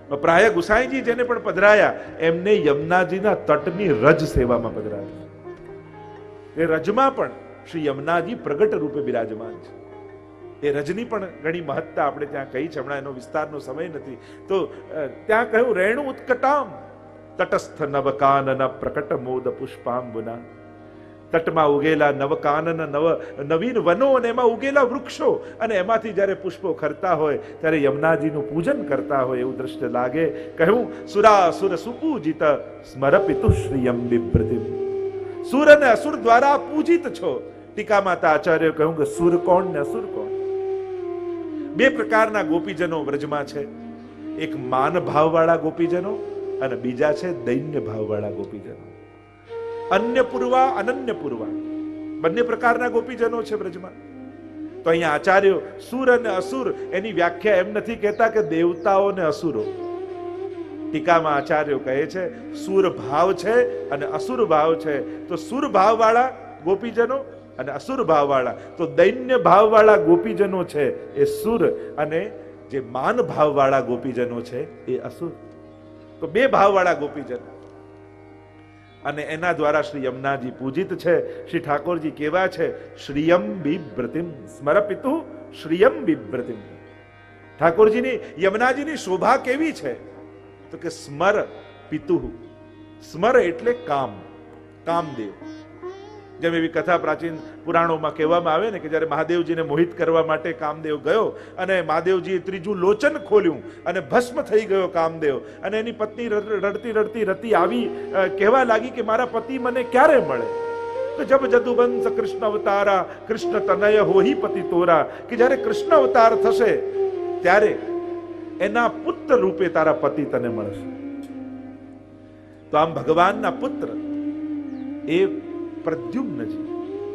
પ્રાય ગુસાઈજી જેને પણ પધરાયા એમને યમુનાજીના તટની રજ સેવામાં પધરાયા. એ રજમાં પણ શ્રી યમુનાજી પ્રગટ રૂપે બિરાજમાન છે. એ રજની પણ ઘણી મહત્તા આપણે ત્યાં કહી છે, હમણાં એનો વિસ્તારનો સમય નથી. તો ત્યાં કહ્યું રેણુ ઉત્કટામ તટસ્થ નવકાનન પ્રકટ મોદ પુષ્પાંબુના. તટમાં ઉગેલા નવકાનન નવીન વનો અને એમાં ઉગેલા વૃક્ષો અને એમાંથી જ્યારે પુષ્પો ખરતા હોય ત્યારે યમુનાજીનું પૂજન કરતા હોય એવું દ્રશ્ય લાગે. કહ્યું સુરાસુર સુપૂજિત સ્મરપિતુ શ્રીયમ બિભ્રતિમ. સુર અને અસુર દ્વારા પૂજિત છો. ટીકામાં આચાર્ય કહ્યું કે સુર કોણ ને અસુર કોણ? બે પ્રકારના ગોપીજનો વ્રજમાં છે. એક માન ભાવવાળા ગોપીજનો અને બીજા છે દૈન્ય ભાવવાળા ગોપીજનો. અન્ય પૂર્વા અનન્ય પૂર્વા બંને પ્રકારના ગોપીજનો છે વ્રજમાં. તો અહીંયા આચાર્યો સુર અને અસુર એની વ્યાખ્યા એમ નથી કહેતા કે દેવતાઓ ને અસુરો. ટીકામાં આચાર્યો કહે છે સુર ભાવ છે અને અસુર ભાવ છે. તો સુર ભાવવાળા ગોપીજનો અને અસુર ભાવવાળા, તો દૈન્ય ભાવવાળા ગોપીજનો છે એ સુર અને જે માન ભાવવાળા ગોપીજનો છે એ અસુર. તો બે ભાવવાળા ગોપીજનો અને એના દ્વારા શ્રી યમુનાજી પૂજિત છે. શ્રી ઠાકોરજી કેવા છે? શ્રીયમ બિભ્રતિમ સ્મરપિતુ શ્રીયમ બિભ્રતિમ. ઠાકોરજીની યમુનાજીની શોભા કેવી છે? તો કે સ્મર પિતુ. સ્મર એટલે કામ, કામદેવ. જેમ એવી કથા પ્રાચીન પુરાણોમાં કહેવામાં આવે ને કે જ્યારે મહાદેવજીને મોહિત કરવા માટે કામદેવ ગયો અને મહાદેવજીએ ત્રીજું લોચન ખોલ્યું અને ભસ્મ થઈ ગયો કામદેવ, અને એની પત્ની રડતી રડતી રતી આવી કહેવા લાગી કે મારા પતિ મને ક્યારે મળે? તો જબ જદુવંશ કૃષ્ણ અવતારા કૃષ્ણ તનય હોહી પતિ તોરા, કે જ્યારે કૃષ્ણ અવતાર થશે ત્યારે એના પુત્ર રૂપે તારા પતિ તને મળશે. તો આમ ભગવાનના પુત્ર એ પ્રદ્યુમ્નજી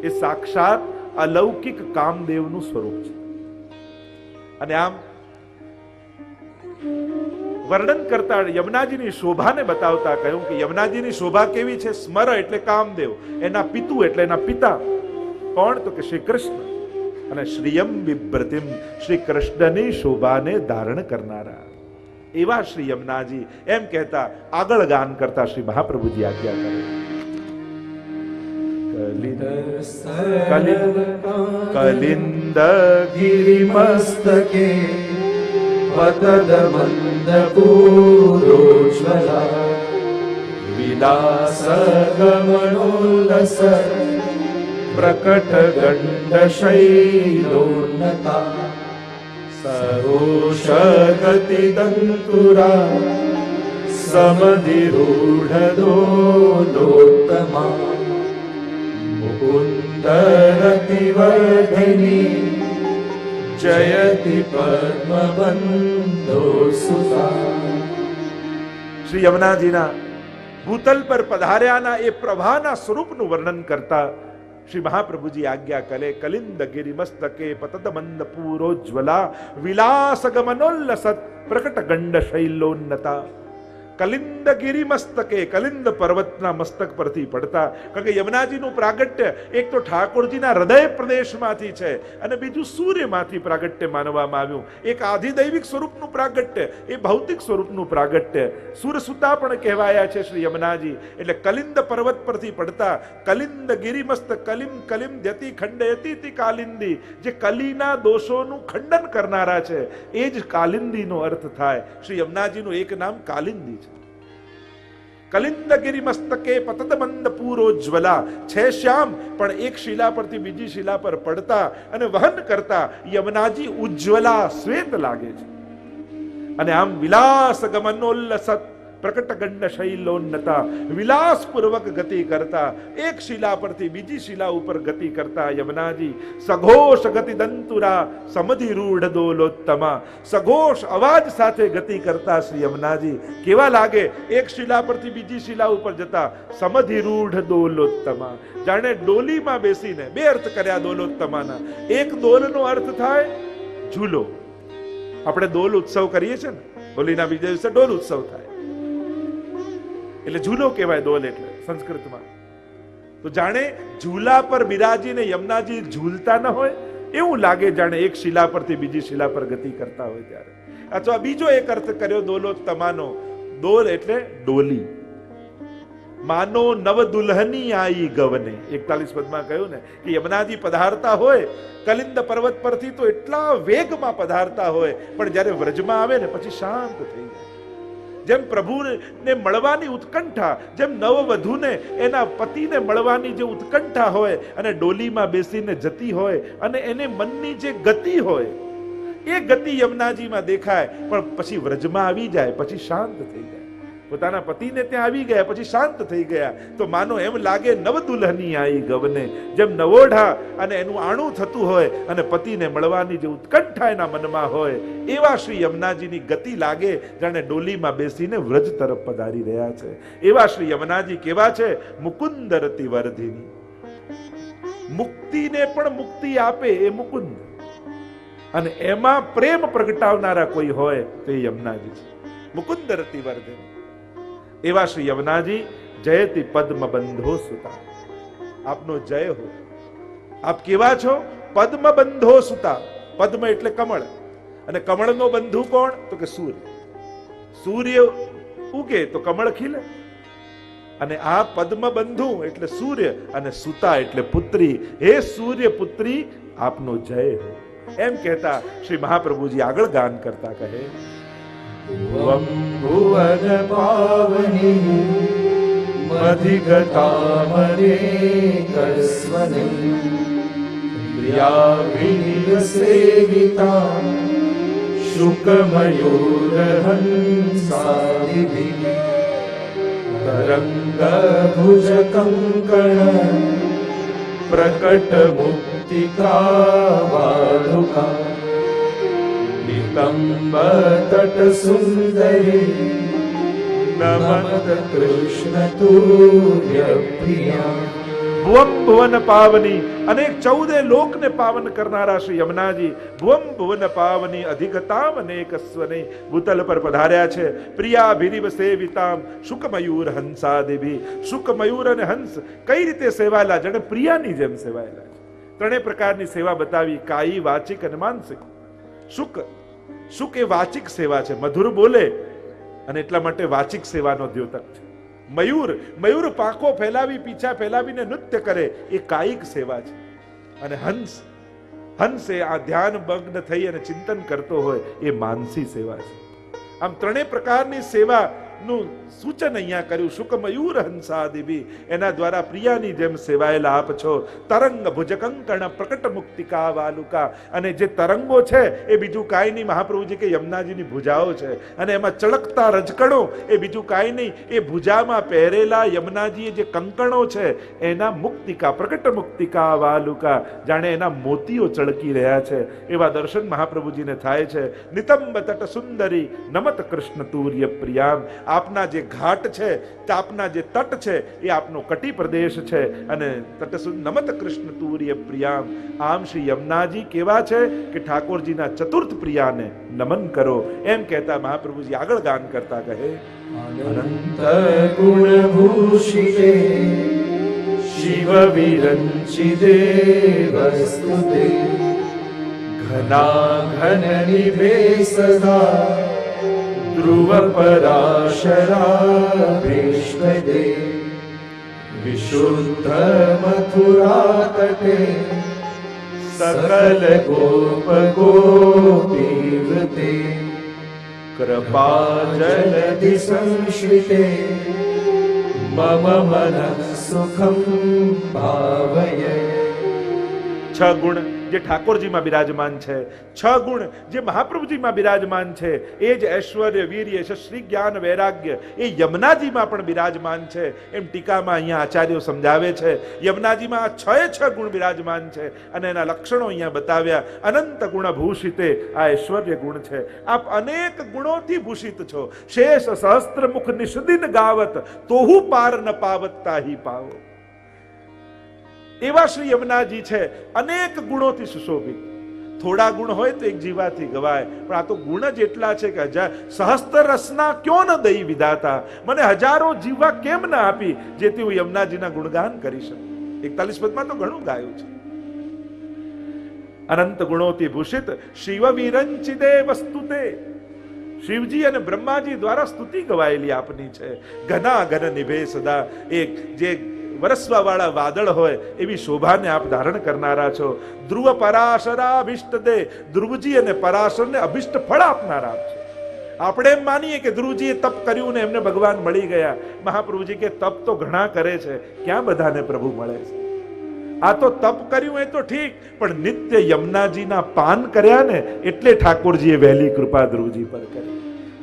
એ સાક્ષાત અલૌકિક કામદેવનું સ્વરૂપ છે. અને આમ વર્ણન કરતા યમુનાજીની શોભાને બતાવતા કહ્યું કે યમુનાજીની શોભા કેવી છે? સ્મર એટલે કામદેવ, એના પિતુ એટલે એના પિતા કોણ? તો કે શ્રી કૃષ્ણ. અને શ્રીયમ બિભ્રતિમ શ્રી કૃષ્ણની શોભાને ધારણ કરનારા એવા શ્રી યમુનાજી. એમ કહેતા આગળ ગાન કરતા શ્રી મહાપ્રભુજી આજ્ઞા કરે કલિંદ ગિરિમસ્તકે પતદ મંદ પૂરોજ્વલા વિલાસ ગમનોલ્લસ પ્રકટ ગંડ શૈલોન્નતા સરોષ ગતિ દંતુરા સમધિરૂઢ દોલોત્તમા મુકુંદરતિ વર્ધિની જયતિ પદ્મબંધો સુતા. શ્રી યમુનાજીના ભૂતલ પર પધાર્યાના એ પ્રભાના સ્વરૂપનું વર્ણન કરતા શ્રી મહાપ્રભુજી આજ્ઞા કરે કલિંદ ગિરિમસ્તકે પતદ મંદ પૂરોજ્વલા વિલાસ ગમનોલ્લસત પ્રકટ ગંડ શૈલોન્નતા. કલિંદ ગિરી મસ્તકે, કલિંદ પર્વતના મસ્તક પરથી પડતા. કારણ કે યમુનાજીનું પ્રાગટ્ય એક તો ઠાકોરજીના હૃદય પ્રદેશમાંથી છે અને બીજું સૂર્યમાંથી પ્રાગટ્ય માનવામાં આવ્યું. એક આધિદૈવિક સ્વરૂપનું પ્રાગટ્ય, એ ભૌતિક સ્વરૂપનું પ્રાગટ્ય. સૂરસુતા પણ કહેવાયા છે શ્રી યમુનાજી. એટલે કલિંદ પર્વત પરથી પડતા. કલિંદ ગિરિમસ્ત કલિમ કલિમ દ્યતિ ખંડયતિ કાલિંદી, જે કલીના દોષોનું ખંડન કરનારા છે એ જ કાલિંદીનો અર્થ થાય. શ્રી યમુનાજીનું એક નામ કાલિંદી છે. કલિંદ ગિરી મસ્તકે પતદ મંદ પૂરોજ્વલા છે શ્યામ, પણ એક શિલા પરથી બીજી શિલા પર પડતા અને વહન કરતા યમુનાજી ઉજ્જવલા શ્વેત લાગે છે. અને આમ વિલાસ ગમનોલ્લસત પ્રકટ ગંડ શૈલોન્નતા, વિલાસ પૂર્વક ગતિ કરતા, એક શિલા પરથી બીજી શિલા ઉપર ગતિ કરતા યમુનાજી સઘોષ ગતિ દંતુરા સમધિરૂઢ દોલોત્તમા, સઘોષ અવાજ સાથે ગતિ કરતા શ્રી યમુનાજી કેવા લાગે? એક શિલા પરથી બીજી શિલા ઉપર જતા સમધિરૂઢ દોલોત્તમા, જાણે ડોલીમાં બેસીને. બે અર્થ કર્યા દોલોત્તમાના. એક દોલનો અર્થ થાય ઝૂલો. આપણે દોલ ઉત્સવ કરીએ છીએ ને, હોલીના બીજા દિવસે ડોલ ઉત્સવ થાય એટલે ઝૂલો કહેવાય દોલ એટલે સંસ્કૃતમાં. તો જાણે ઝૂલા પર બિરાજીને યમુનાજી ઝૂલતા ન હોય એવું લાગે, જાણે એક શિલા પરથી બીજી શિલા પર ગતિ કરતા હોય ત્યારે. અથવા બીજો એક અર્થ કર્યો દોલોત્તમાનો. દોલ એટલે ડોલી. માનો નવ દુલ્હની આઈ ગવને, 41 પદમાં કહ્યું ને કે યમુનાજી પધારતા હોય કલિંદ પર્વત પરથી તો એટલા વેગમાં પધારતા હોય, પણ જ્યારે વ્રજમાં આવે ને પછી શાંત થઈ જાય. જેમ પ્રભુને મળવાની ઉત્કંઠા, જેમ નવવધુને એના પતિને મળવાની જે ઉત્કંઠા હોય અને ડોલીમાં બેસીને જતી હોય અને એને મનની જે ગતિ હોય એ ગતિ યમુનાજીમાં દેખાય, પણ પછી વ્રજમાં આવી જાય પછી શાંત થઈ જાય. પોતાના પતિને ત્યાં આવી ગયા પછી શાંત થઈ ગયા. તો માનો એમ લાગે નવ દુલ્હની આઈ ગવને, જેમ નવોઢા અને એનું આણું થતું હોય અને પતિને મળવાની જે ઉત્કંઠા એના મનમાં હોય, એવા શ્રી યમુનાજીની ગતિ લાગે જાણે ડોલીમાં બેસીને વ્રજ તરફ પધારી રહ્યા છે. એવા શ્રી યમુનાજી કેવા છે? મુકુંદ રતિ વર્ધિની. મુક્તિને પણ મુક્તિ આપે એ મુકુંદ, અને એમાં પ્રેમ પ્રગટાવનારા કોઈ હોય તો એ યમુનાજી છે. મુકુંદ રતિ વર્ધિની. એવા શ્રી યમુનાજી જયતિ પદ્મ બંધો સુતા. આપનો જય હો. આપ કેવા છો? પદ્મ બંધો સુતા. પદ્મ એટલે કમળ, અને કમળનો બંધુ કોણ? તો કે સૂર્ય. સૂર્ય ઉગે તો કમળ ખીલે, અને આ પદ્મ બંધુ એટલે સૂર્ય, અને સુતા એટલે પુત્રી. હે સૂર્ય પુત્રી, આપનો જય હો. એમ કહેતા શ્રી મહાપ્રભુજી આગળ ગાન કરતા કહે, ભુવં ભુવન પાવની મધિગતા મનેકસ્વની પ્રિયા વિનિલ સેવિતા શુકમયુર હંસાદિભિ તરંગ ભુજ કંકણ પ્રકટ મુક્તિકા વાલુકા નિતંબ તટ સુંદરી નમત કૃષ્ણ તુર્ય પ્રિયા. ભુવમ ભુવન પાવની, અનેક 14 લોકને પાવન કરનારા શ્રી યમુનાજી ભુવમ ભુવન પાવની અધિગતામ અનેકસ્વને ભૂતલ પર પધાર્યા છે. પ્રિયા ભિરિવ સેવિતામ શુકમયુર હંસાદિભિ. શુકમયુર અને હંસ કઈ રીતે સેવાયેલા? જાણે પ્રિયાની જેમ સેવાયેલા છે. ત્રણેય પ્રકારની સેવા બતાવી, કાયી, વાચિક અને માનસિક. શુક, શુક એ વાચિક સેવા છે, મધુર બોલે અને એટલા માટે વાચિક સેવાનો દ્યોતક છે. મયુર, મયુર પાંખો ફેલાવી, પીછા ફેલાવીને નૃત્ય કરે, એ કાયિક સેવા છે. અને હંસ, હંસ એ આ ધ્યાન મગ્ન થઈ અને ચિંતન કરતો હોય, એ માનસી સેવા છે. આમ ત્રણેય પ્રકારની સેવાનું સૂચન અહીંયા કર્યું. શુક મયુર હંસાદિભિ, એના દ્વારા પ્રિયાની જેમ સેવાયેલા આપ છો. તરંગ ભુજ કંકણ પ્રકટ મુક્તિકા વાલુકા, અને જે તરંગો છે એ બીજું કાંઈ નહીં, મહાપ્રભુજી કે યમુનાજીની ભુજાઓ છે, અને એમાં ચળકતા રજકણો એ બીજું કાંઈ નહીં, એ ભુજામાં પહેરેલા યમુનાજીએ જે કંકણો છે એના મુક્તિકા, પ્રકટ મુક્તિકા વાલુકા, જાણે એના મોતીઓ ચળકી રહ્યા છે એવા દર્શન મહાપ્રભુજીને થાય છે. નિતંબ તટ સુંદરી નમત કૃષ્ણ તુર્ય પ્રિયામ. આપના જે ઘાટ છે, આપના જે તટ છે એ આપનો કટી પ્રદેશ છે, અને તટ નમત કૃષ્ણ તુર્ય પ્રિયામ. આમ શ્રી યમુનાજી કેવા છે કે ઠાકોરજીના ચતુર્થ પ્રિયાને નમન કરો. એમ કહેતા મહાપ્રભુજી આગળ ગાન કરતા કહે, અનંત ગુણ ભૂષિતે શિવ વિરંચિતે વસ્તુતે ઘના ઘન નિભે સદા ધ્રુવ પરાશરા ભીષ્મદે વિશુદ્ધ મથુરા તટે સકલ ગોપ ગોપી વૃતે કૃપા જલધિ સંશ્રિતે મમ મનઃ સુખમ ભાવયે. 6 ગુણ જે ઠાકોરજીમાં બિરાજમાન છે, 6 ગુણ જે મહાપ્રભુજીમાં બિરાજમાન છે, એ જ ઐશ્વર્ય, વીર્ય, શ્રી જ્ઞાન, વૈરાગ્ય એ યમુનાજીમાં પણ બિરાજમાન છે. એમ ટીકામાં અહીંયા આચાર્યો સમજાવે છે. યમુનાજીમાં આ 6 ગુણ બિરાજમાન છે, અને એના લક્ષણો અહીંયા બતાવ્યા. અનંત ગુણ ભૂષિતે, આ ઐશ્વર્ય ગુણ છે. આપ અનેક ગુણોથી ભૂષિત છો. શેષ સહસ્ત્ર મુખ નિષદિન ગાવત તોહુ પાર ન પાવત તાહી પાવો. એવા શ્રી યમુનાજી છે, અનેક ગુણોથી સુશોભિત. થોડા ગુણ હોય તો એક જીવાથી ગવાય, પણ આ તો ગુણ જ એટલા છે કે સહસ્ત્ર રસના ક્યો ન દઈ વિધાતા. મને હજારો જીવા કેમ ના આપી જેથી હું યમુનાજીના ગુણગાન કરી શકું. 41 પદમાં તો ઘણું ગાયું છે. અનંત ગુણોથી ભૂષિત શિવ વિરંચિતે વસ્તુતે. શિવજી અને બ્રહ્માજી દ્વારા સ્તુતિ ગવાયેલી આપની છે. ઘના ઘન નિભે સદા, એક જે વરસવા વાળા વાદળ હોય એવી શોભાને આપ ધારણ કરનારા છો. ધ્રુવ પરાશરા અભિષ્ટ દે, ધ્રુવજી અને પરાશરને અભિષ્ટ ફળ આપનારા આપ છો. આપણે એમ માનીએ કે ધ્રુવજીએ તપ કર્યું ને એમને ભગવાન મળી ગયા. મહાપ્રભુજી કે તપ તો ઘણા કરે છે, ક્યાં બધાને પ્રભુ મળે છે? આ તો તપ કર્યું એ તો ઠીક, પણ નિત્ય યમુનાજીના પાન કર્યા ને એટલે ઠાકોરજીએ વહેલી કૃપા ધ્રુવજી પર કરી.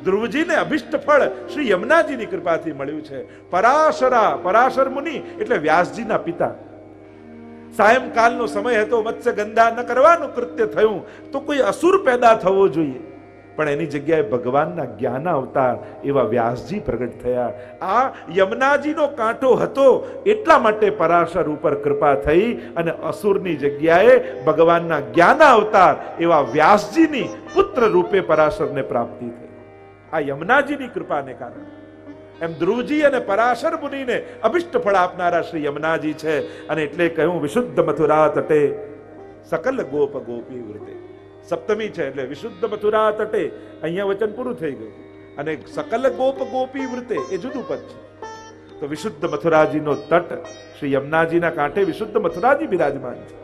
ધ્રુવજીને અભિષ્ટ ફળ શ્રી યમુનાજીની કૃપાથી મળ્યું છે. પરાશરા, પરાશર મુનિ એટલે વ્યાસજીના પિતા. સાયંકાલનો સમય હતો, મત્સ્ય ગંધા ન કરવાનું કૃત્ય થયું તો કોઈ અસુર પેદા થવો જોઈએ, પણ એની જગ્યાએ ભગવાનના જ્ઞાન અવતાર એવા વ્યાસજી પ્રગટ થયા. આ યમુનાજીનો કાંટો હતો એટલા માટે પરાશર ઉપર કૃપા થઈ અને અસુરની જગ્યાએ ભગવાનના જ્ઞાન અવતાર એવા વ્યાસજીની પુત્ર રૂપે પરાશરને પ્રાપ્તિ થઈ. આ યમુનાજીની કૃપાને કારણે. એમ ધ્રુવજી અને પરાશર મુનિને અભિષ્ટ ફળ આપનારા શ્રી યમુનાજી છે. અને એટલે કહ્યું વિશુદ્ધ મથુરા તટે સકલ ગોપ ગોપી વૃતે. સપ્તમી છે એટલે વિશુદ્ધ મથુરા તટે, અહીંયા વચન પૂરું થઈ ગયું. અને સકલ ગોપ ગોપી વૃતે એ જુદું પદ છે. તો વિશુદ્ધ મથુરાજીનો તટ શ્રી યમુનાજીના કાંઠે વિશુદ્ધ મથુરાજી બિરાજમાન છે.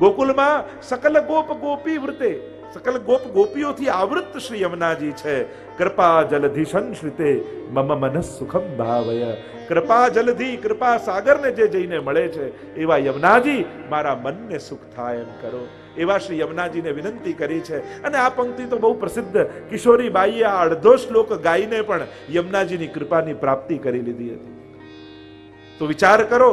ગોકુલમાં સકલ ગોપ ગોપી વૃતે, સકલ ગોપ ગોપીઓથી આવૃત શ્રી યમુનાજી છે. કૃપા જલધિ સંશ્રિતે મમ મનઃ સુખમ ભાવય. કૃપા જલધિ, કૃપા સાગરને જે જઈને મળે છે એવા યમુનાજી મારા મનને સુખ થાય એમ કરો. એવા શ્રી યમુનાજીને વિનંતી કરી છે. અને આ પંક્તિ તો બહુ પ્રસિદ્ધ, કિશોરીબાઈએ આ અડધો શ્લોક ગાઈને પણ યમુનાજીની કૃપાની પ્રાપ્તિ કરી લીધી હતી. તો વિચાર કરો,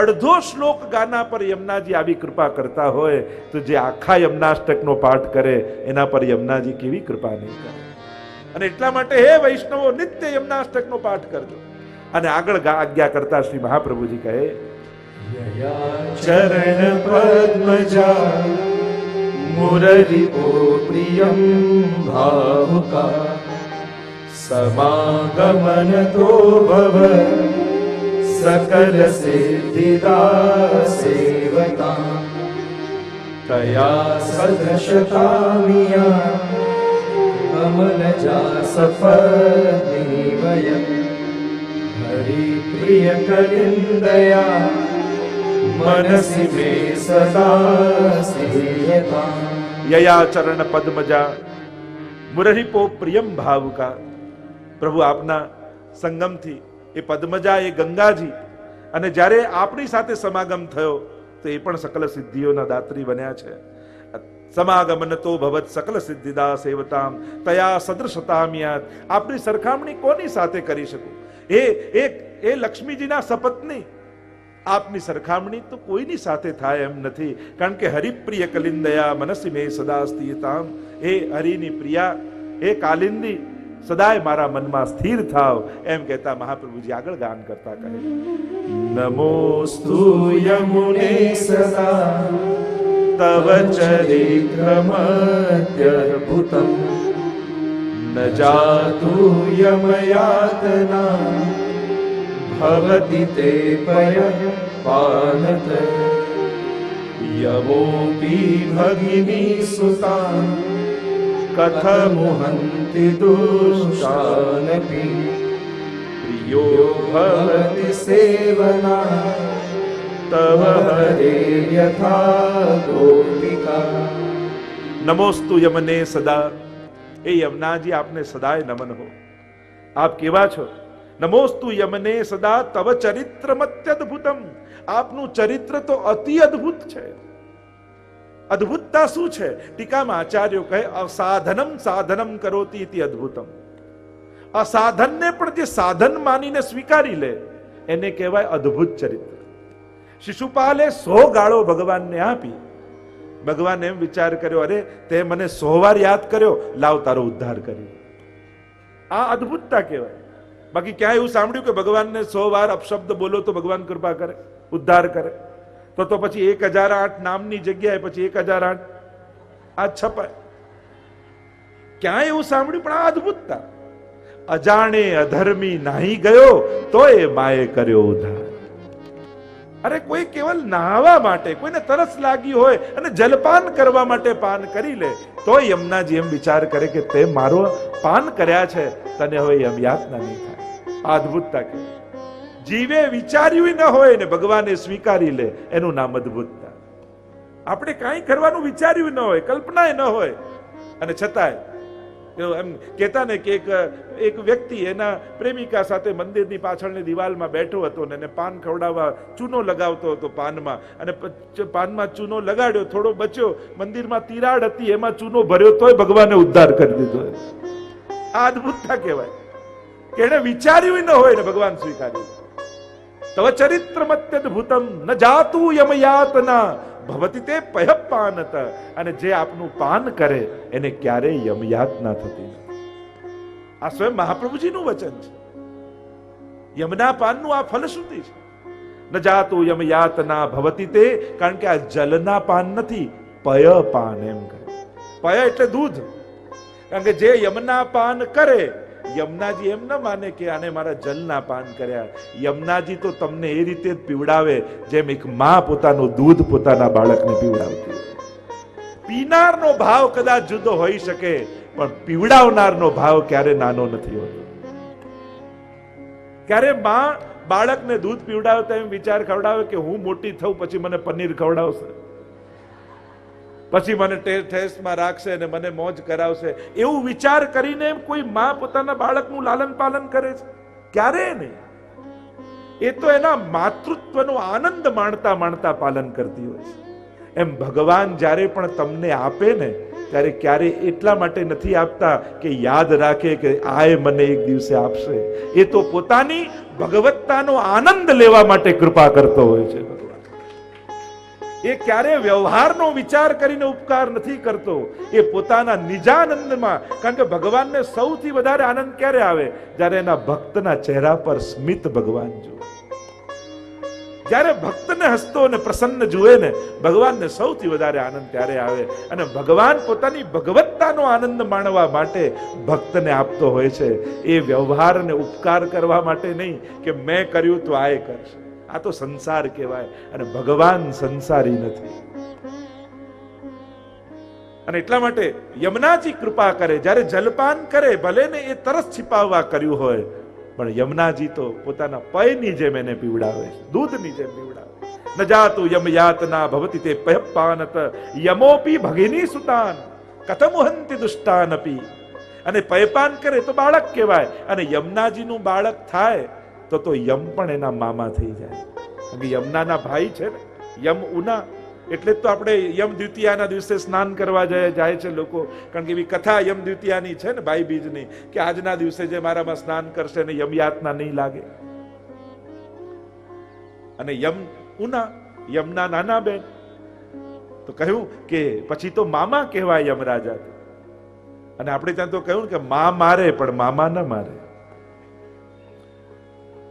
અડધો શ્લોક ગાના પર યમુનાજી આવી કૃપા કરતા હોય તો જે આખા યમુનાષ્ટકનો પાઠ કરે એના પર યમુનાજી કેવી કૃપા નહીં કરે. અને એટલા માટે હે વૈષ્ણવો, નિત્ય યમુનાષ્ટકનો પાઠ કરજો. અને આગળ આજ્ઞા કરતા શ્રી મહાપ્રભુજી કહે, ચરણ પદ્મજા મુરરિપો પ્રિયમ ભાવુકા સમાગમન તો ભવ સકલ સિદ્ધિદા સેવતા તયા સદશતામિયા કમલજા સફનિવય હરિ પ્રિય કલિંદયા मनसि मे सदा स्थियता. યયા ચરણ પદ્મજા મુરરિપો પ્રિયમ ભાવુકા. પ્રભુ આપના સંગમથી એ પદ્મજા, એ ગંગાજી, અને જ્યારે આપણી સાથે સમાગમ થયો તો એ પણ સકલ સિદ્ધિઓના દાત્રી બન્યા છે. સમાગમન તો ભવત સકલ સિદ્ધિદા સેવતામ તયા સદૃશતામ્યાત. આપની સરખામણી કોની સાથે કરી શકું? એ લક્ષ્મીજીના સપત્ની, આપની સરખામણી તો કોઈની સાથે થાય એમ નથી. કારણ કે હરિપ્રિય કલિંદયા મનસી મે સદા સ્થિયતામ. એ હરિની પ્રિયા, એ કાલિંદી સદાય મારા મનમાં સ્થિર થાવ એમ કહેતા મહાપ્રભુજી આગળ ગાન કરતા કહે, નમોસ્તુ યમુને સદા તવ ચરિત્રમત્યદ્ભુતમ ન જાતુ યમયાતના ભવતિ તે પય પાનત યમોપી ભગિની સુતા કથમુહંતિ દુષ્ટાનપી પ્રિયો ભવતિ સેવના તવ હરે યથા ગોપિકા. નમોસ્તુ યમને સદા. એ યમુનાજી આપને સદાય નમન હો. આપ કેવા છો? નમોસ્તુ યમને સદા તવ ચરિત્રમત્યદ્ભુતમ. આપનું ચરિત્ર તો અતિ અદ્ભુત છે. અદ્ભુતતા શું છે? ટીકામાં આચાર્યો કહે, અસાધનમ સાધનમ કરોતિ ઇતિ અદ્ભુતમ. અસાધનને પણ જે સાધન માનીને સ્વીકારી લે એને કહેવાય અદ્ભુત ચરિત્ર. શિશુપાલે 100 ગાળો ભગવાનને આપી. ભગવાન એમ વિચાર કર્યો, અરે તે મને 100 વાર યાદ કર્યો, લાવ તારો ઉદ્ધાર કર્યો. આ અદ્ભુતતા કહેવાય. બાકી ક્યાં એવું સાંભળ્યું કે ભગવાનને 100 વાર અપશબ્દ બોલો તો ભગવાન કૃપા કરે, ઉદ્ધાર કરે? તો પછી 1008 નામની જગ્યાએ પછી 1008 આ છપાય. ક્યાં એવું સાંભળ્યું? પણ આ અદ્ભુતતા. અજાણે અધર્મી નાહી ગયો તો એ માએ કર્યો ઉદ્ધાર. અરે કોઈ કેવલ નહાવા માટે, કોઈને તરસ લાગી હોય અને જલપાન કરવા માટે પાન કરી લે, તો યમુનાજી એમ વિચાર કરે કે તે મારો પાન કર્યા છે, તને હવે યમયાતના નહીં થાય. આ અદ્ભુતતા કહેવાય. જીવે વિચાર્યું ન હોય ને ભગવાને સ્વીકારી લે, એનું નામ અદ્ભુતતા. આપણે કાંઈ કરવાનું વિચાર્યું ન હોય, કલ્પના ન હોય, અને છતાંય એમ કહેતા ને કે એક વ્યક્તિ એના પ્રેમિકા સાથે મંદિરની પાછળની દિવાલમાં બેઠો હતો ને એને પાન ખવડાવવા ચૂનો લગાવતો હતો પાનમાં, અને પાનમાં ચૂનો લગાડ્યો, થોડો બચ્યો, મંદિરમાં તિરાડ હતી એમાં ચૂનો ભર્યો, તોય ભગવાને ઉદ્ધાર કરી દીધો. આ અદ્ભુતતા કહેવાય કે એને વિચાર્યું ન હોય ને ભગવાન સ્વીકાર્યું. તવ ચરિત્ર મત્યદ્ભુતમ ન જાતું યમયાતના ભવતી તે પયપાનત. અને જે આપનું પાન કરે એને ક્યારેય યમયાતના થતી નથી. આ સ્વયં મહાપ્રભુજીનું વચન છે. યમના પાનનું આ ફલશ્રુતિ છે. ન જાતું યમયાતના ભવતી તે, કારણ કે આ જલના પાન નથી, પય પાન એમ કહે. પય એટલે દૂધ. કારણ કે જે યમના પાન કરે, યમુનાજી એમ ન માને કે આને મારા જલના પાન કર્યા. યમુનાજી તો તમને એ રીતે જ પીવડાવે જેમ એક માં પોતાનું દૂધ પોતાના બાળકને પીવડાવતી. પીનારનો ભાવ કદાચ જુદો હોઈ શકે, પણ પીવડાવનારનો ભાવ ક્યારે નાનો નથી હોતો. ક્યારે માં બાળકને દૂધ પીવડાવતા એમ વિચાર ખવડાવે કે હું મોટી થઉં પછી મને પનીર ખવડાવશે, પછી મને ઠેસમાં રાખશે અને મને મોજ કરાવશે, એવું વિચાર કરીને કોઈ માં પોતાના બાળકનું લાલન પાલન કરે છે? ક્યારે નહીં. એ તો એના માતૃત્વનો આનંદ માણતા માણતા પાલન કરતી હોય છે. એમ ભગવાન જ્યારે પણ તમને આપે ને, ત્યારે ક્યારે એટલા માટે નથી આપતા કે યાદ રાખે કે આએ મને એક દિવસે આપશે. એ તો પોતાની ભગવત્તાનો આનંદ લેવા માટે કૃપા કરતો હોય છે. એ ક્યારે વ્યવહારનો વિચાર કરીને ઉપકાર નથી કરતો, એ પોતાના નિજાનંદમાં. કારણ કે ભગવાનને સૌથી વધારે આનંદ ક્યારે આવે? જ્યારે એના ભક્તના ચહેરા પર સ્મિત ભગવાન જુએ. જ્યારે ભક્તને હસતો અને પ્રસન્ન જુએ ને, ભગવાનને સૌથી વધારે આનંદ ત્યારે આવે. અને ભગવાન પોતાની ભગવત્તાનો આનંદ માણવા માટે ભક્તને આપતો હોય છે. એ વ્યવહાર અને ઉપકાર કરવા માટે નહીં કે મેં કર્યું તો આ કરશે. આ તો સંસાર કહેવાય, અને ભગવાન સંસારી નથી. અને એટલા માટે યમુનાજી કૃપા કરે. જ્યારે જલપાન કરે, ભલે ને એ તરસ छिपावવા કર્યું હોય, પણ યમુનાજી તો પોતાના પયની જેમ એને પીવડાવે છે, દૂધની જેમ પીવડાવે. ન જાતું યમયાતના ભવતી તે પયપાનત યમોપી ભગિની સુતાન કથમુહંતિ દુષ્ટાનપી. અને પયપાન કરે તો બાળક કહેવાય, અને યમુનાજીનું બાળક થાય તો યમ પણ એના મામા થઈ જાય. યમુનાના ભાઈ છે ને, યમ ઉના. એટલે તો આપણે યમ દ્વિતીયાના દિવસે સ્નાન કરવા જાય છે લોકો. કારણ કે એવી કથા યમ દ્વિતીયાની છે ને, ભાઈ બીજની, કે આજના દિવસે જે મારામાં સ્નાન કરશે ને યમયાતના નહીં લાગે. અને યમ ઉના, યમના નાના બેન, તો કહ્યું કે પછી તો મામા કહેવાય યમરાજા. અને આપણે ત્યાં તો કહ્યું કે મા મારે પણ મામા ન મારે.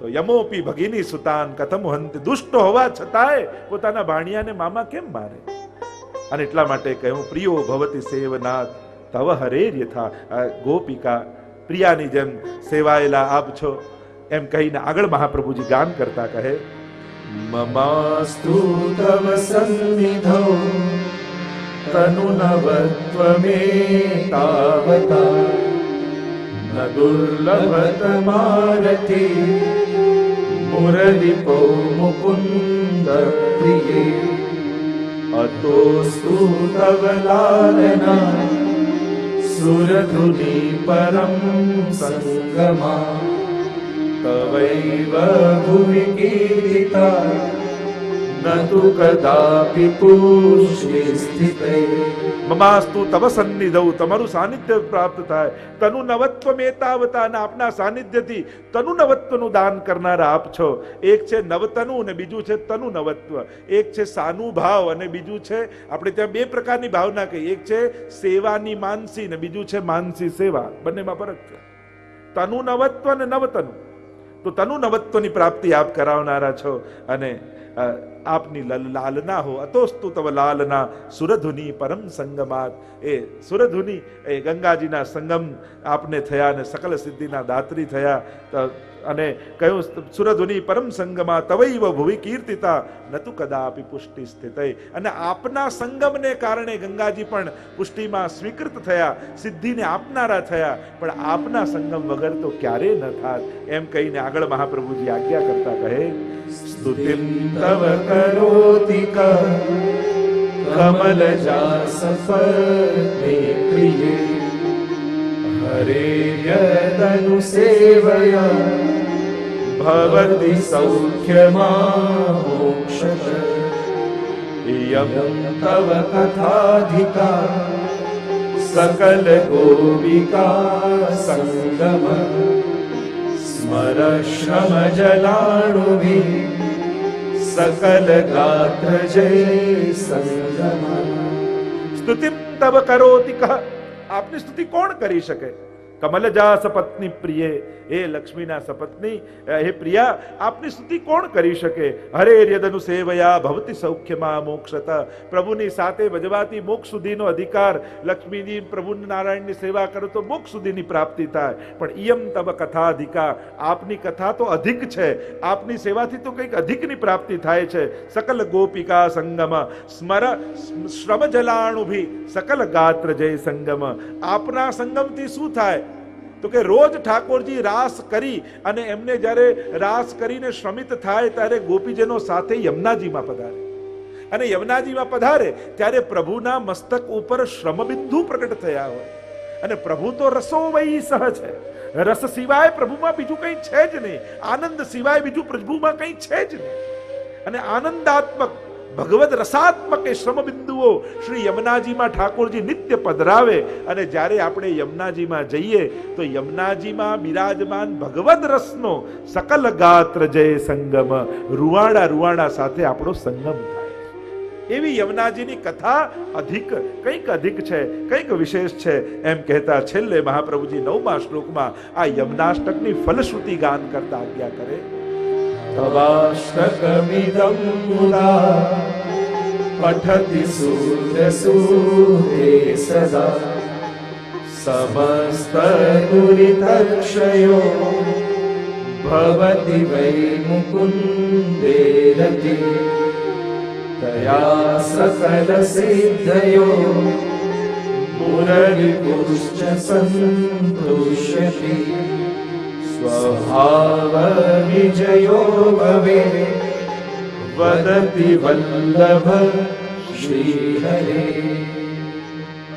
તો યમોપી ભગિની સુતાન કથમુહંત. દુષ્ટ હોવા છતાંય પોતાના ભાણિયાને મામા કેમ મારે? અને એટલા માટે કહ્યું પ્રિયો ભવતી સેવનાથ તવ હરેર યથા. ગોપિકા પ્રિયાની જેમ સેવાયેલા આપ છો, એમ કહીને આગળ મહાપ્રભુજી ગાન કરતા કહે, મમાસ્તુ તવ સન્નિધો તનુ નવત્વમે તાવતા ન દુર્લભતમારતી મુરલિપો મુકુંદ પ્રિયે અતોસ્તુ તવ લાલના સુરધુનિ પરમ સંગમા તવૈવ ભુવિ કીર્તિતા નતુ કદાપી પુષ્ટિ સ્થિતે. મમાસ્તુ તવ સન્નિધૌ, તમારું સાનિધ્ય પ્રાપ્ત થાય. તનુ નવત્વ મેતાવતા, અને આપના સાનિધ્યથી તનુ નવત્વનું દાન કરનારા આપ છો. એક છે નવતનુ અને બીજું છે તનુ નવત્વ. એક છે સાનુભાવ અને બીજું છે, આપણે ત્યાં બે પ્રકારની ભાવના કહી, એક છે સેવાની માનસી ને બીજું છે માનસી સેવા. બંનેમાં ફરક છે. તનુ નવત્વ અને નવતનુ. તો તનુ નવત્વની પ્રાપ્તિ આપ કરાવનારા છો. અને આપની લાલના હો, અતોસ્તુ તવ લાલના સુરધુની પરમ સંગમાત. એ સુરધુની એ ગંગાજીના સંગમ આપને થયા અને સકલ સિદ્ધિના દાત્રી થયા. અને કહ્યું સુરધુની પરમ સંગમાં તવૈવ ભુવિ કીર્તિતા નતુ કદાપી પુષ્ટિ સ્થિતય. અને આપના સંગમને કારણે ગંગાજી પણ પુષ્ટિમાં સ્વીકૃત થયા, સિદ્ધિને આપનારા થયા. પણ આપના સંગમ વગર તો ક્યારે ન થાત. એમ કહીને આગળ મહાપ્રભુજી આજ્ઞા કરતા કહે, સ્તુતિમ તવ કરોતિ કમલ જાસપત્ને પ્રિયે હરે યદનુ સેવયા ભવતિ સૌખ્યમાં મોક્ષદ. યમ તવ કથાધિકા સકલ ગોપિકા સંગમ સ્મર શ્રમ જલાણુભિ સકલ ગાત્ર જય સંગમ. સ્તુતિમ તવ કરોતિ કહ. આપની સ્તુતિ કોણ કરી શકે? કમલજા સપત્ની પ્રિય, હે લક્ષ્મીના સપત્ની, હે પ્રિયા, આપની સ્તુતિ કોણ કરી શકે? હરે યદનુ સેવયા ભવતિ સૌખ્યમાં મોક્ષત. પ્રભુની સાથે ભજવાથી મોક્ષ સુધીનો અધિકાર. લક્ષ્મીજી પ્રભુ નારાયણની સેવા કરો તો મોક્ષ સુધીની પ્રાપ્તિ થાય. પણ ઇયમ તવ કથાધિકા, આપની કથા તો અધિક છે, આપની સેવાથી તો કંઈક અધિકની પ્રાપ્તિ થાય છે. સકલ ગોપિકા સંગમ સ્મર શ્રમ જલાણુભી સકલ ગાત્ર જય સંગમ. આપના સંગમથી શું થાય? તો કે રોજ ઠાકોરજી રાસ કરી અને એમને જ્યારે રાસ કરીને શ્રમિત થાય ત્યારે ગોપીજનો સાથે યમુનાજીમાં પધારે. અને યમુનાજીમાં પધારે ત્યારે પ્રભુના મસ્તક ઉપર શ્રમબિંદુ પ્રગટ થયા હોય. અને પ્રભુ તો રસો વહી સહ છે. રસ સિવાય પ્રભુમાં બીજું કંઈ છે જ નહીં. આનંદ સિવાય બીજું પ્રભુમાં કંઈ છે જ નહીં. અને આનંદાત્મક ભગવદ રસાત્મક એ શ્રમબિંદુઓ શ્રી યમુનાજીમાં ઠાકોરજી નિત્ય પધરાવે. અને જ્યારે આપણે યમુનાજીમાં જઈએ તો યમુનાજીમાં બિરાજમાન ભગવદ રસનો સકલ ગાત્ર જય સંગમ, રૂવાડા રૂવાડા સાથે આપણો સંગમ થાય. એવી યમુનાજીની કથા અધિક છે, કંઈક વિશેષ છે. એમ કહેતા છેલ્લે મહાપ્રભુજી 9મા શ્લોકમાં આ યમુનાષ્ટકની ફલશ્રુતિ ગાન કરતા આજ્ઞા કરે. તવાષ્ટકમિદં મુદા પઠતિ સૂર્યસૂતે સદા સમસ્ત દુરિતક્ષયો ભવતિ વૈ મુકુંદે રતિ તયા સકલ સિદ્ધયો મુરરિપુશ્ચ સંતુષ્યતિ સ્વભાવ વિજયો ભવે વદતિ વલ્લભ શ્રી હરે.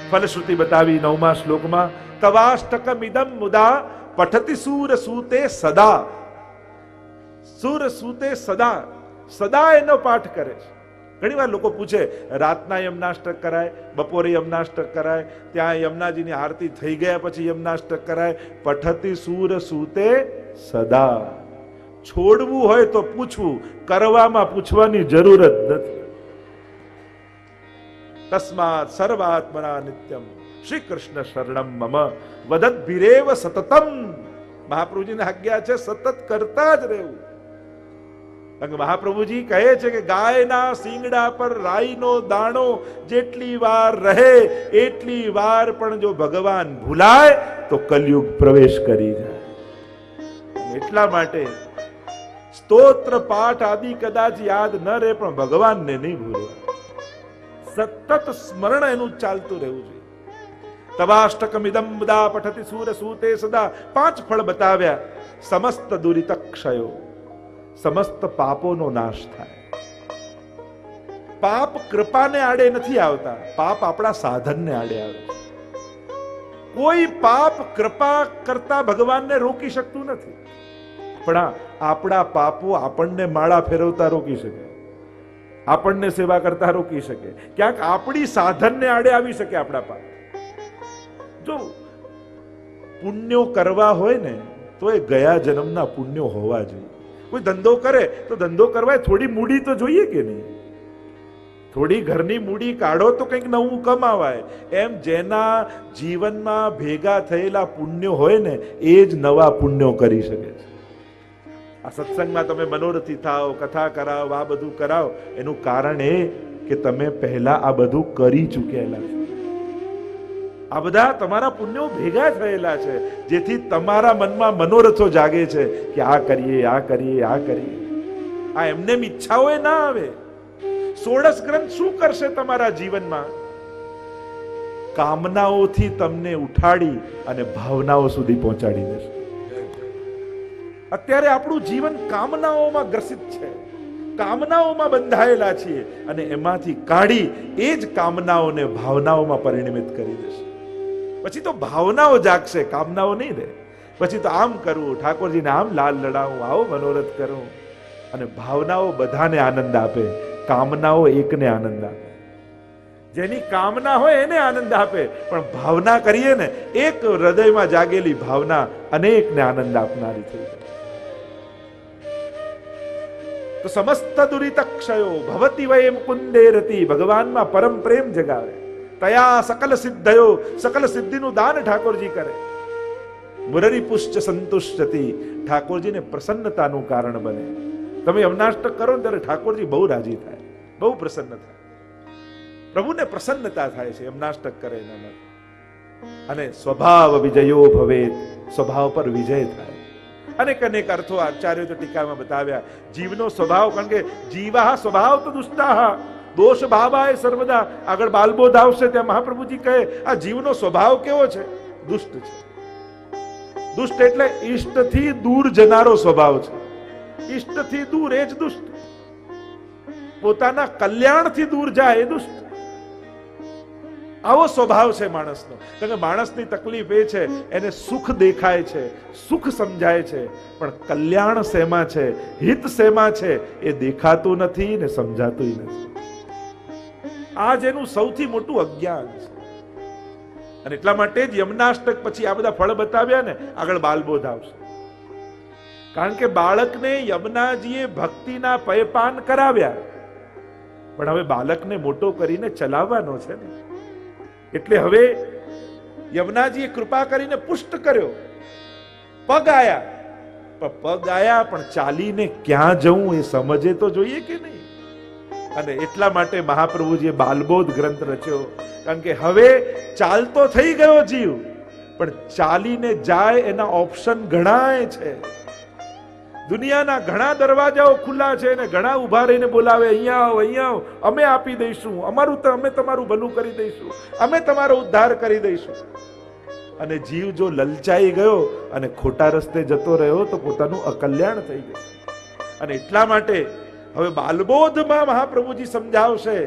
ફલશ્રુતિ બતાવી 9મા શ્લોકમાં. તવાષ્ટકમિદં મુદા પઠતિ સૂરસૂતે સદા. સૂરસૂતે સદા, સદા એનો પાઠ કરે છે. ઘણી વાર લોકો પૂછે, રાતના યમનાષ્ટક કરાય, બપોરે યમનાષ્ટક કરાય, ત્યાં યમુનાજીની આરતી થઈ ગયા પછી યમનાષ્ટક કરાય? પઠતિ સૂરસૂતે સદા. છોડવું હોય તો પૂછવું, કરવામાં પૂછવાની જરૂર જ નથી. તસ્માત સર્વાત્મના નિત્યમ શ્રી કૃષ્ણ શરણમ મમ વદદ્ભિરેવ સતતમ. મહાપ્રભુજીની આજ્ઞા છે સતત કરતા જ રહેવું. મહાપ્રભુજી કહે છે કે ગાયના શિંગડા પર રાઈનો દાણો જેટલી વાર રહે એટલી વાર પણ જો ભગવાન ભૂલાય તો કલયુગ પ્રવેશ કરી જાય. એટલા માટે સ્તોત્ર પાઠ આદિ કદાચ યાદ ન રહે પણ ભગવાનને નહીં ભૂલવા. સતત સ્મરણ એનું ચાલતું રહેવું જોઈએ. તવાષ્ટકમિદં મુદા પઠતિ સૂરસૂતે સદા. 5 ફળ બતાવ્યા. સમસ્ત દુરિતક્ષયો, સમસ્ત પાપોનો નાશ થાય. પાપ કૃપાને આડે નથી આવતા, પાપ આપણા સાધનને આડે આવે. કોઈ પાપ કૃપા કરતા ભગવાનને રોકી શકતું નથી, પણ આપણા પાપો આપણને માળા ફેરવતા રોકી શકે, આપણને સેવા કરતા રોકી શકે. ક્યાંક આપણી સાધનને આડે આવી શકે આપણા પાપ. જો પુણ્યો કરવા હોય ને તો એ ગયા જન્મના પુણ્યો હોવા જોઈએ. કોઈ ધંધો કરે તો ધંધો કરવા થોડી મૂડી તો જોઈએ કે નહીં? થોડી ઘરની મૂડી કાઢો તો કંઈક નવું કમાવાય. એમ જેના જીવનમાં ભેગા થયેલા પુણ્યો હોય ને એ જ નવા પુણ્યો કરી શકે છે. આ સત્સંગમાં તમે મનોરથી થાઓ, કથા કરાવો, આ બધું કરાવો, એનું કારણ એ કે તમે પહેલા આ બધું કરી ચૂકેલા છો. આ બધા તમારા પુણ્યો ભેગા થયેલા છે, જેથી તમારા મનમાં મનોરથો જાગે છે કે આ કરીએ, આ કરીએ, આ કરીએ. આ એમને ઈચ્છાઓ ના આવે. 16 ગ્રંથ શું કરશે તમારા જીવનમાં? કામનાઓથી તમને ઉઠાડી અને ભાવનાઓ સુધી પહોંચાડી દેશે. અત્યારે આપણું જીવન કામનાઓમાં ગ્રસિત છે, કામનાઓમાં બંધાયેલા છીએ, અને એમાંથી કાઢી એ જ કામનાઓને ભાવનાઓમાં પરિણમિત કરી દેશે. પછી તો ભાવનાઓ જાગશે, કામનાઓ નહીં રહે. પછી તો આમ કરવું, ઠાકોરજીને આમ લાલ લડાવું, આવો મનોરથ કરું, અને ભાવનાઓ બધાને આનંદ આપે, કામનાઓ એકને આનંદ આપે. જેની કામના હોય એને આનંદ આપે, પણ ભાવના કરીએ ને, એક હૃદયમાં જાગેલી ભાવના અનેકને આનંદ આપનારી થઈ જાય. તો સમસ્ત દુરિત ક્ષયો ભવતી વયમ કુંદે રતિ, ભગવાનમાં પરમ પ્રેમ જગાવે. તયા સકલ સિદ્ધયો, સકલ સિદ્ધિનું દાન ઠાકોરજી કરે. મુરરી પુષ્ટ સંતુષ્ટતિ, ઠાકોરજીને પ્રસન્નતાનું કારણ બને. તમે યમનાષ્ટક કરો ને ત્યારે ઠાકોરજી બહુ રાજી થાય, બહુ પ્રસન્ન થાય. પ્રભુને પ્રસન્નતા થાય છે યમનાષ્ટક કરે એના. અને સ્વભાવ વિજયો ભવેત, સ્વભાવ પર વિજય થાય. અનેક અનેક અર્થો આચાર્યો તો ટીકામાં બતાવ્યા. જીવનો સ્વભાવ, કારણ કે જીવા સ્વભાવ તો દુષ્ટાહ દોષ ભાવાય સર્વદા. આગળ બાલબોધ આવશે ત્યાં મહાપ્રભુજી કહે આ જીવનો સ્વભાવ કેવો છે? દુષ્ટ છે. દુષ્ટ એટલે ઈષ્ટથી દૂર જનારો સ્વભાવ છે. ઈષ્ટથી દૂર એ જ દુષ્ટ. પોતાના કલ્યાણથી દૂર જાય એ દુષ્ટ. આવો સ્વભાવ છે માણસનો. કારણ કે માણસની તકલીફ એ છે, એને સુખ દેખાય છે, સુખ સમજાય છે, પણ કલ્યાણ શેમાં છે, હિત શેમાં છે, એ દેખાતું નથી ને સમજાતું નથી. આ જ એનું સૌથી મોટું અજ્ઞાન છે. અને એટલા માટે જ યમનાષ્ટક પછી આ બધા ફળ બતાવ્યા ને, આગળ બાલબોધ આવશે. કારણ કે બાળકને યમુનાજીએ ભક્તિના પયપાન કરાવ્યા, પણ હવે બાળકને મોટો કરીને ચલાવવાનો છે ને. એટલે હવે યમુનાજીએ કૃપા કરીને પુષ્ટ કર્યો, પગ આયા. પણ પગ આયા, પણ ચાલીને ક્યાં જવું એ સમજે તો જોઈએ કે નહીં. અને એટલા માટે મહાપ્રભુજીએ બાલબોધ ગ્રંથ રચ્યો. કારણ કે હવે ચાલતો થઈ ગયો જીવ, પણ ચાલીને જાય એના ઓપ્શન ઘણાય છે. દુનિયાના ઘણા દરવાજાઓ ખુલ્લા છે ને ઘણા ઉભા રહીને બોલાવે, અહીંયા આવો, અહીંયા આવો, અમે આપી દઈશું, અમારું તો અમે તમારું ભલું કરી દઈશું, અમે તમારો ઉદ્ધાર કરી દઈશું. અને જીવ જો લલચાઈ ગયો અને ખોટા રસ્તે જતો રહ્યો તો પોતાનું અકલ્યાણ થઈ ગયું. અને એટલા માટે હવે બાલબોધમાં મહાપ્રભુજી સમજાવશે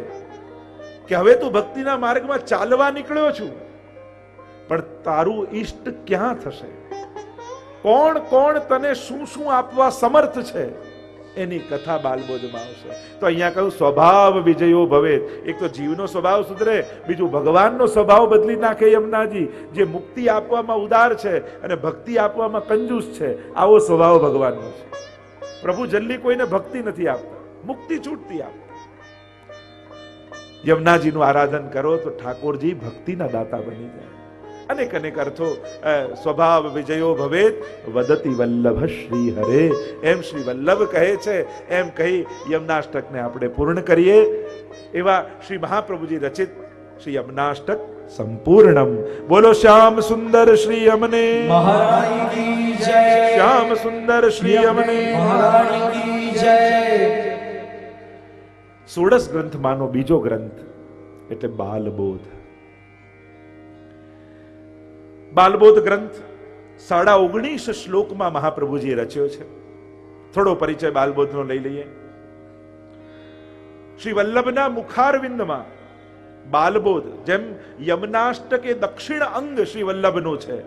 કે હવે તું ભક્તિના માર્ગમાં ચાલવા નીકળ્યો છું, પણ તારું ઈષ્ટ ક્યાં થશે, કોણ કોણ તને શું શું આપવા સમર્થ છે, એની કથા બાલબોધમાં આવશે. તો અહીંયા કહ્યું સ્વભાવ વિજયો ભવે. એક તો જીવનો સ્વભાવ સુધરે, બીજું ભગવાનનો સ્વભાવ બદલી નાખે યમુનાજી, જે મુક્તિ આપવામાં ઉદાર છે અને ભક્તિ આપવામાં કંજૂસ છે. આવો સ્વભાવ ભગવાનનો છે. પ્રભુ જલ્દી કોઈને ભક્તિ નથી આપતા, મુક્તિ છૂટતી આપતા. યમુનાજીનું આરાધન કરો તો ઠાકોરજી ભક્તિના દાતા બની જાય. અનેક અનેક અર્થો. સ્વભાવ વિજયો ભવેત વદતી વલ્લભ શ્રી હરે, એમ શ્રી વલ્લભ કહે છે. એમ કહી યમનાષ્ટકને આપણે પૂર્ણ કરીએ. એવા શ્રી મહાપ્રભુજી રચિત શ્રી યમનાષ્ટક સંપૂર્ણમ. બોલો શ્યામ સુંદર શ્રી યમને મહારાણી કી જય. શ્યામ સુંદર શ્રી યમને મહારાણી કી જય. 16 ગ્રંથમાંનો બીજો ગ્રંથ એટલે બાલબોધ. બાલબોધ ગ્રંથ 19.5 શ્લોકમાં મહાપ્રભુજીએ રચ્યો છે. થોડો પરિચય બાલબોધનો લઈ લઈએ. શ્રી વલ્લભના મુખારવિંદમાં બાલબોધ, જેમ યમનાષ્ટક એ દક્ષિણ અંગ શ્રી વલ્લભનું છે,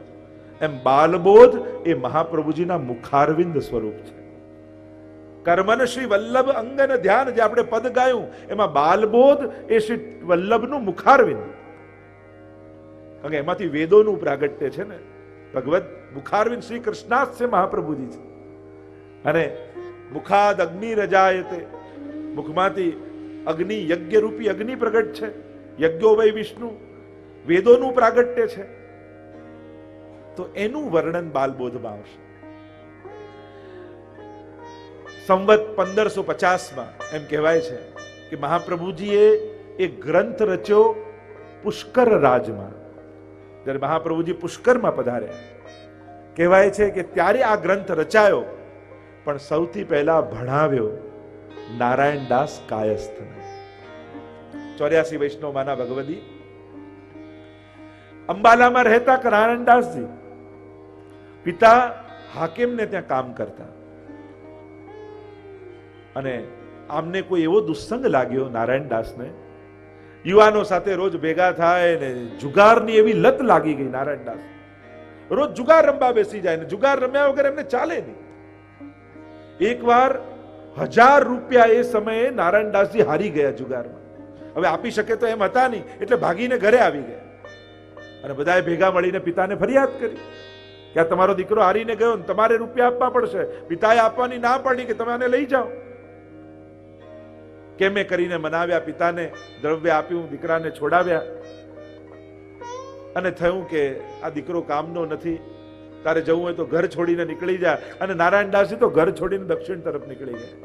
એમ બાલબોધ એ મહાપ્રભુજીના મુખારવિંદ સ્વરૂપ છે. કર્મન શ્રી વલ્લભ અંગન ધ્યાન, જે આપણે પદ ગાયું એમાં બાલબોધ એ શ્રી વલ્લભનું મુખારવિંદ. કારણ કે એમાંથી વેદોનું પ્રાગટ્ય છે ને. ભગવદ મુખારવિંદ શ્રી કૃષ્ણાસ્ય મહાપ્રભુજી છે. અને મુખાદ અગ્નિ રજાયતે, મુખમાંથી અગ્નિ, યજ્ઞ રૂપી અગ્નિ પ્રગટ છે. યજ્ઞો વૈ વિષ્ણુ, વેદોનું પ્રાગટ્ય છે. તો એનું વર્ણન બાલબોધમાં આવશે. સંવત 1550માં એમ કહેવાય છે કે મહાપ્રભુજીએ એક ગ્રંથ રચ્યો પુષ્કર રાજમાં. જ્યારે મહાપ્રભુજી પુષ્કરમાં પધાર્યા, કહેવાય છે કે ત્યારે આ ગ્રંથ રચાયો, પણ સૌથી પહેલા ભણાવ્યો નારાયણદાસ કાયસ્થને. 84 વૈષ્ણવમાંના ભગવદી અંબાલામાં રહેતા નારાયણદાસજી પિતા હાકિમને ત્યાં કામ કરતા, અને આમને કોઈ એવો દુસ્સંગ લાગ્યો નારાયણદાસને, યુવાનો સાથે રોજ ભેગા થાય ને જુગારની એવી લત લાગી ગઈ. નારાયણદાસ રોજ જુગાર રમવા બેસી જાય ને જુગાર રમ્યા વગર એમને ચાલે નહીં. એકવાર 1000 રૂપિયા એ સમયે નારાયણદાસજી હારી ગયા જુગારમાં. હવે આપી શકે તો એમ હતા નહીં, એટલે ભાગીને ઘરે આવી ગયા અને બધાએ ભેગા મળીને પિતાને ફરિયાદ કરી કે આ તમારો દીકરો હારીને ગયો ને તમારે રૂપિયા આપવા પડશે. પિતાએ આપવાની ના પાડી કે તમે આને લઈ જાઓ. કેમે કરીને મનાવ્યા, પિતાને દ્રવ્ય આપ્યું, દીકરાને છોડાવ્યા, અને થયું કે આ દીકરો કામનો નથી, તારે જવું હોય તો ઘર છોડીને નીકળી જા. અને નારાયણદાસજી તો ઘર છોડીને દક્ષિણ તરફ નીકળી ગયા.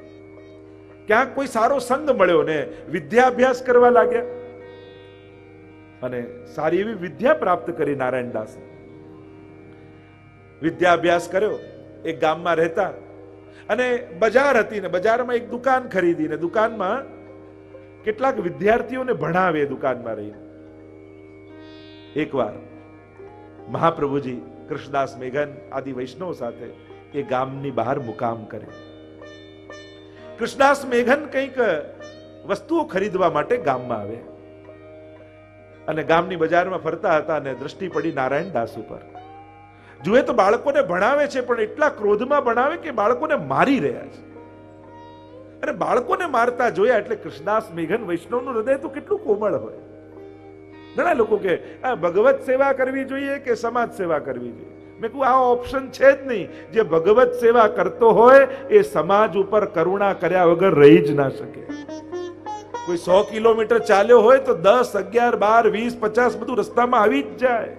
ક્યાંક કોઈ સારો સંગ મળ્યો ને વિદ્યાભ્યાસ કરવા લાગ્યા, અને સારી એવી વિદ્યા પ્રાપ્ત કરી નારાયણદાસ. વિદ્યાભ્યાસ કર્યો, એક ગામમાં રહેતા, અને બજાર હતી ને બજારમાં એક દુકાન ખરીદી ને દુકાનમાં કેટલાક વિદ્યાર્થીઓને ભણાવે દુકાનમાં રહીને. એકવાર મહાપ્રભુજી કૃષ્ણદાસ મેઘન આદિ વૈષ્ણવ સાથે એ ગામની બહાર મુકામ કરે. કૃષ્ણદાસ મેઘન કંઈક વસ્તુઓ ખરીદવા માટે ગામમાં આવે, અને ગામની બજારમાં ફરતા હતા અને દ્રષ્ટિ પડી નારાયણદાસ ઉપર. જુએ તો બાળકોને ભણાવે છે, પણ એટલા ક્રોધમાં ભણાવે કે બાળકોને મારી રહ્યા છે. અને બાળકોને મારતા જોયા એટલે કૃષ્ણદાસ મેઘન વૈષ્ણવનું હૃદય તો કેટલું કોમળ હોય. ઘણા લોકો કે આ ભગવત સેવા કરવી જોઈએ કે સમાજ સેવા કરવી જોઈએ. મેં કહું આ ઓપ્શન છે જ નહીં. જે ભગવત સેવા કરતો હોય એ સમાજ ઉપર કરુણા કર્યા વગર રહી જ ના શકે. કોઈ 100 કિલોમીટર ચાલ્યો હોય તો 10, 11, 12, 20, 50 બધું રસ્તામાં આવી જ જાય.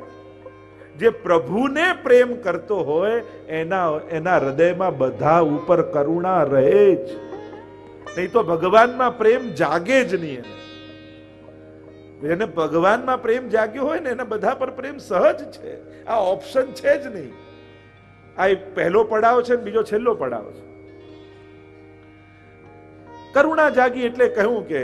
જે પ્રભુને પ્રેમ કરતો હોય એના હૃદયમાં બધા ઉપર કરુણા રહે જ. નહીં તો ભગવાનમાં પ્રેમ જાગે જ નહીં. એને ભગવાનમાં પ્રેમ જાગ્યો હોય ને એના બધા પર પ્રેમ સહજ છે. આ ઓપ્શન છે જ નહીં. આ પહેલો પડાવ છે ને બીજો છેલ્લો પડાવ છે. કરુણા જાગી એટલે કહ્યું કે